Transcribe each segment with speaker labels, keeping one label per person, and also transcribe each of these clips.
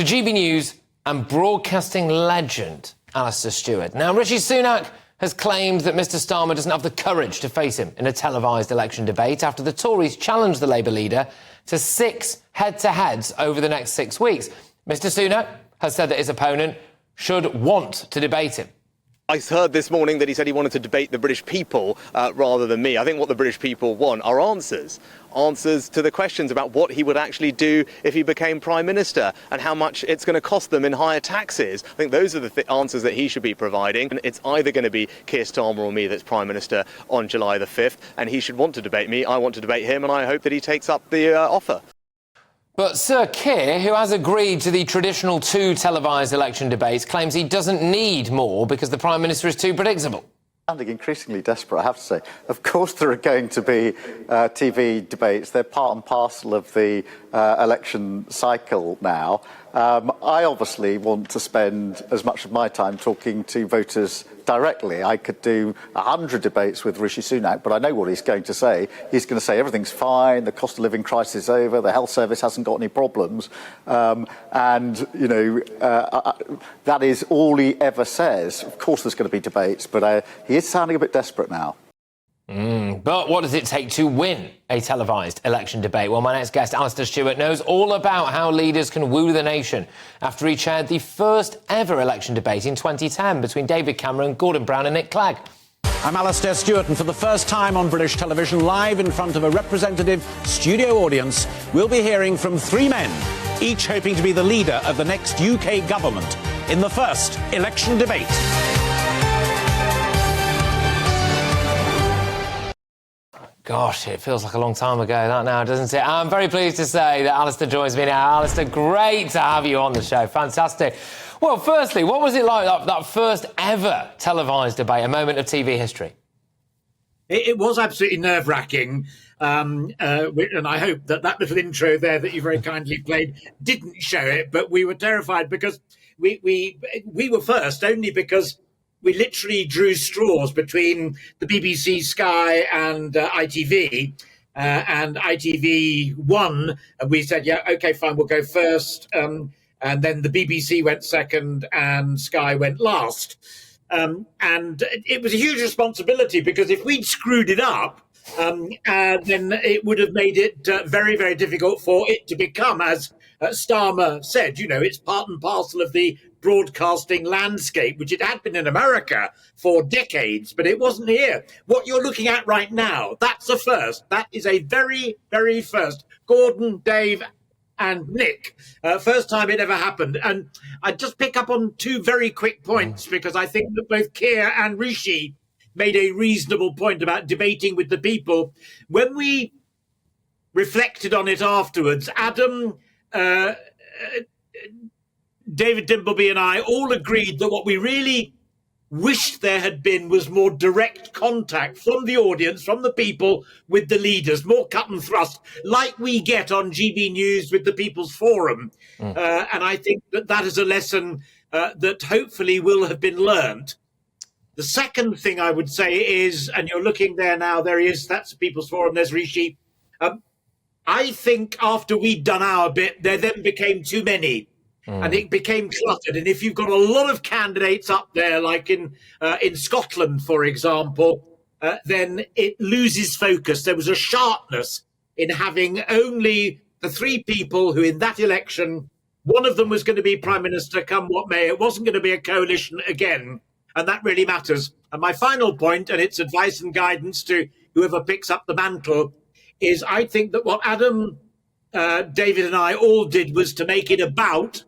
Speaker 1: to GB News and broadcasting legend Alastair Stewart. Now, Rishi Sunak has claimed that Mr Starmer doesn't have the courage to face him in a televised election debate after the Tories challenged the Labour leader to 6 head-to-heads over the next 6 weeks. Mr Sunak has said that his opponent should want to debate him.
Speaker 2: I heard this morning that he said he wanted to debate the British people rather than me. I think what the British people want are answers to the questions about what he would actually do if he became Prime Minister and how much it's going to cost them in higher taxes. I think those are the answers that he should be providing. And it's either going to be Keir Starmer or me that's Prime Minister on July the 5th, and he should want to debate me. I want to debate him, and I hope that he takes up the offer.
Speaker 1: But Sir Keir, who has agreed to the traditional 2 televised election debates, claims he doesn't need more because the Prime Minister is too predictable.
Speaker 3: Sounding increasingly desperate, I have to say. Of course there are going to be TV debates. They're part and parcel of the election cycle now. I obviously want to spend as much of my time talking to voters directly. I could do 100 debates with Rishi Sunak, but I know what he's going to say. He's going to say everything's fine, the cost of living crisis is over, the health service hasn't got any problems. That is all he ever says. Of course there's going to be debates, but he is sounding a bit desperate now.
Speaker 1: But what does it take to win a televised election debate? Well, my next guest, Alastair Stewart, knows all about how leaders can woo the nation after he chaired the first ever election debate in 2010 between David Cameron, Gordon Brown and Nick Clegg.
Speaker 4: I'm Alastair Stewart, and for the first time on British television, live in front of a representative studio audience, we'll be hearing from 3 men, each hoping to be the leader of the next UK government in the first election debate.
Speaker 1: Gosh, it feels like a long time ago, that now, doesn't it? I'm very pleased to say that Alastair joins me now. Alastair, great to have you on the show. Fantastic. Well, firstly, what was it like, that first ever televised debate, a moment of TV history?
Speaker 5: It was absolutely nerve-wracking, and I hope that little intro there that you very kindly played didn't show it, but we were terrified because we were first only because we literally drew straws between the BBC, Sky and ITV, and ITV won, and we said, yeah, OK, fine, we'll go first, and then the BBC went second and Sky went last. And it was a huge responsibility because if we'd screwed it up, then it would have made it very, very difficult for it to become, as Starmer said, it's part and parcel of the broadcasting landscape, which it had been in America for decades, but it wasn't here. What you're looking at right now, that's a first. That is a very, very first. Gordon, Dave and Nick, first time it ever happened. And I'd just pick up on 2 very quick points because I think that both Keir and Rishi made a reasonable point about debating with the people. When we reflected on it afterwards, Adam, David Dimbleby and I all agreed that what we really wished there had been was more direct contact from the audience, from the people, with the leaders, more cut and thrust, like we get on GB News with the People's Forum. And I think that is a lesson that hopefully will have been learned. The second thing I would say is, and you're looking there now, there he is, that's the People's Forum, there's Rishi. I think after we'd done our bit, there then became too many. And it became cluttered. And if you've got a lot of candidates up there, like in Scotland, for example, then it loses focus. There was a sharpness in having only the 3 people who in that election, one of them was going to be Prime Minister, come what may. It wasn't going to be a coalition again. And that really matters. And my final point, and it's advice and guidance to whoever picks up the mantle, is I think that what Adam, David and I all did was to make it about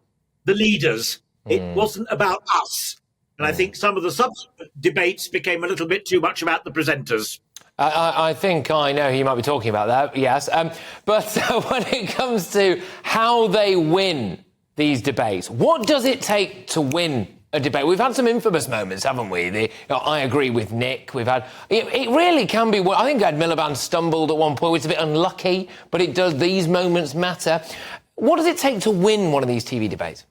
Speaker 5: the leaders. It wasn't about us. And I think some of the subsequent debates became a little bit too much about the presenters.
Speaker 1: I think I know who you might be talking about there, yes. But when it comes to how they win these debates, what does it take to win a debate? We've had some infamous moments, haven't we? I agree with Nick. We've had... It really can be... I think Ed Miliband stumbled at one point, which is a bit unlucky, but it does... These moments matter. What does it take to win one of these TV debates?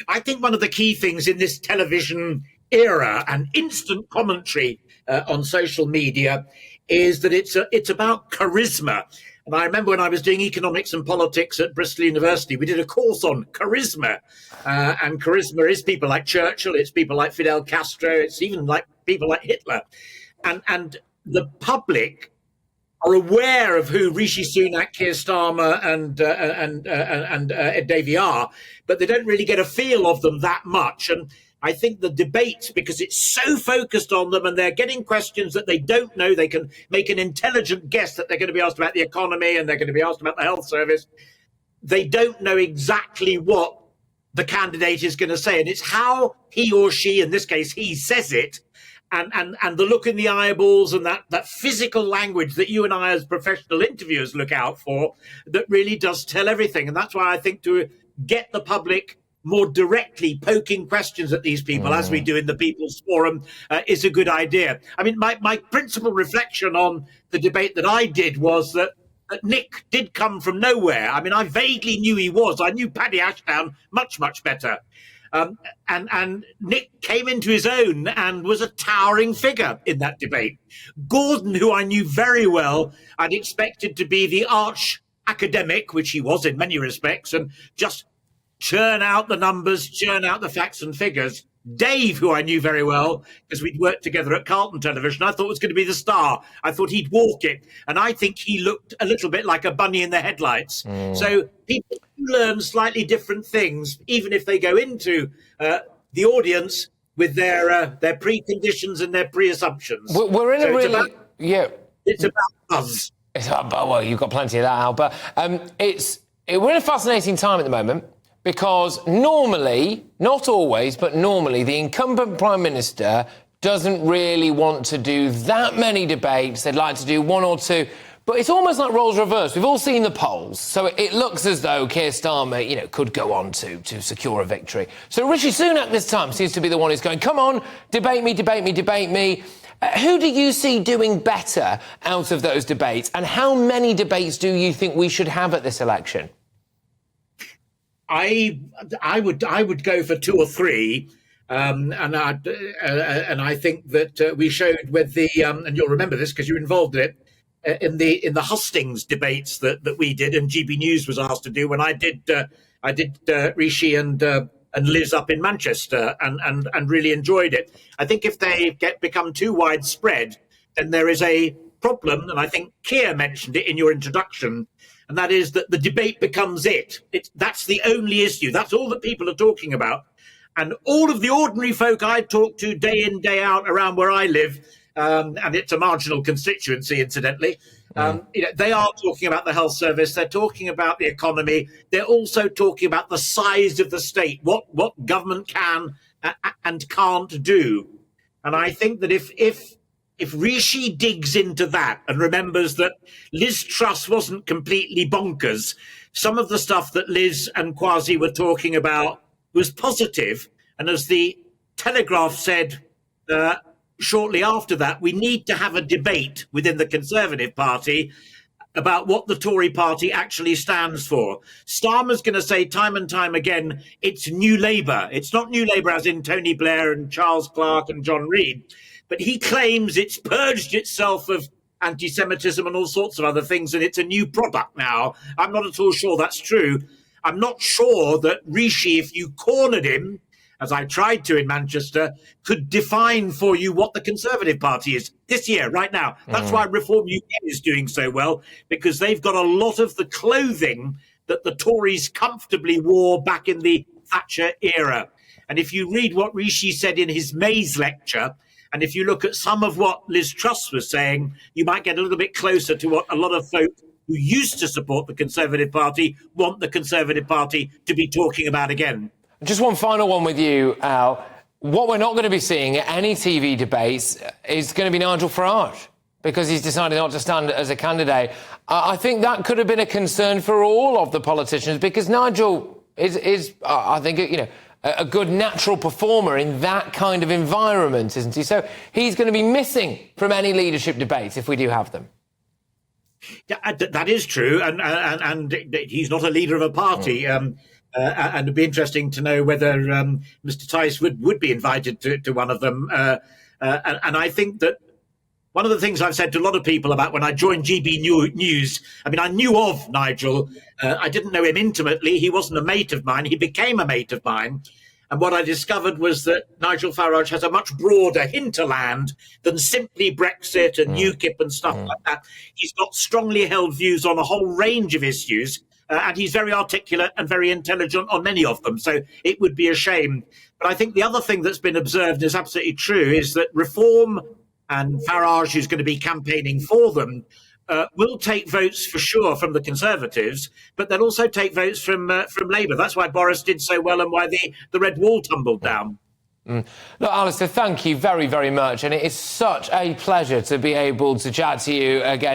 Speaker 5: I think one of the key things in this television era and instant commentary on social media is that it's about charisma. And I remember when I was doing economics and politics at Bristol University, we did a course on charisma. And charisma is people like Churchill, it's people like Fidel Castro, it's even like people like Hitler. And the public are aware of who Rishi Sunak, Keir Starmer and Ed Davey are, but they don't really get a feel of them that much. And I think the debate, because it's so focused on them and they're getting questions that they don't know, they can make an intelligent guess that they're going to be asked about the economy and they're going to be asked about the health service. They don't know exactly what the candidate is going to say. And it's how he or she, in this case, he says it, and the look in the eyeballs and that physical language that you and I as professional interviewers look out for that really does tell everything. And that's why I think to get the public more directly poking questions at these people, as we do in the People's Forum, is a good idea. I mean, my principal reflection on the debate that I did was that Nick did come from nowhere. I mean, I vaguely knew he was. I knew Paddy Ashdown much, much better. And Nick came into his own and was a towering figure in that debate. Gordon, who I knew very well, I'd expected to be the arch academic, which he was in many respects, and just churn out the numbers, churn out the facts and figures. Dave, who I knew very well, because we'd worked together at Carlton Television, I thought was going to be the star. I thought he'd walk it. And I think he looked a little bit like a bunny in the headlights. So people learn slightly different things, even if they go into the audience with their preconditions and their pre-assumptions.
Speaker 1: We're in
Speaker 5: so
Speaker 1: a really...
Speaker 5: It's about buzz.
Speaker 1: Well, you've got plenty of that, Al. But we're in a fascinating time at the moment, because normally, not always, but normally, the incumbent Prime Minister doesn't really want to do that many debates. They'd like to do one or two. But it's almost like roles reversed. We've all seen the polls. So it looks as though Keir Starmer, could go on to secure a victory. So Rishi Sunak this time seems to be the one who's going, come on, debate me, debate me, debate me. Who do you see doing better out of those debates? And how many debates do you think we should have at this election?
Speaker 5: I would go for 2 or 3, and I think that we showed with the and you'll remember this because you were involved in it in the hustings debates that we did, and GB News was asked to do when I did Rishi and Liz up in Manchester, and really enjoyed it. I think if they become too widespread, then there is a problem, and I think Keir mentioned it in your introduction. And that is that the debate becomes that's the only issue. That's all that people are talking about. And all of the ordinary folk I talk to day in, day out around where I live, and it's a marginal constituency, incidentally, they are talking about the health service. They're talking about the economy. They're also talking about the size of the state, what government can and can't do. And I think that if Rishi digs into that and remembers that Liz Truss wasn't completely bonkers, some of the stuff that Liz and Kwasi were talking about was positive. And as the Telegraph said shortly after that, we need to have a debate within the Conservative Party about what the Tory party actually stands for. Starmer's going to say time and time again, it's New Labour. It's not New Labour as in Tony Blair and Charles Clarke and John Reid. But he claims it's purged itself of anti-Semitism and all sorts of other things, and it's a new product now. I'm not at all sure that's true. I'm not sure that Rishi, if you cornered him, as I tried to in Manchester, could define for you what the Conservative Party is this year, right now. That's why Reform UK is doing so well, because they've got a lot of the clothing that the Tories comfortably wore back in the Thatcher era. And if you read what Rishi said in his May's lecture, and if you look at some of what Liz Truss was saying, you might get a little bit closer to what a lot of folk who used to support the Conservative Party want the Conservative Party to be talking about again.
Speaker 1: Just one final one with you, Al. What we're not going to be seeing at any TV debates is going to be Nigel Farage, because he's decided not to stand as a candidate. I think that could have been a concern for all of the politicians, because Nigel is I think, a good natural performer in that kind of environment, isn't he? So he's going to be missing from any leadership debates if we do have them.
Speaker 5: Yeah, that is true, and he's not a leader of a party. And it'd be interesting to know whether Mr. Tice would be invited to one of them. And I think that One of the things I've said to a lot of people about when I joined GB News, I mean, I knew of Nigel. I didn't know him intimately. He wasn't a mate of mine. He became a mate of mine. And what I discovered was that Nigel Farage has a much broader hinterland than simply Brexit and UKIP and stuff like that. He's got strongly held views on a whole range of issues, and he's very articulate and very intelligent on many of them. So it would be a shame. But I think the other thing that's been observed is absolutely true, is that Reform and Farage, who's going to be campaigning for them, will take votes for sure from the Conservatives, but they'll also take votes from Labour. That's why Boris did so well and why the Red Wall tumbled down.
Speaker 1: Look, Alastair, thank you very, very much. And it is such a pleasure to be able to chat to you again.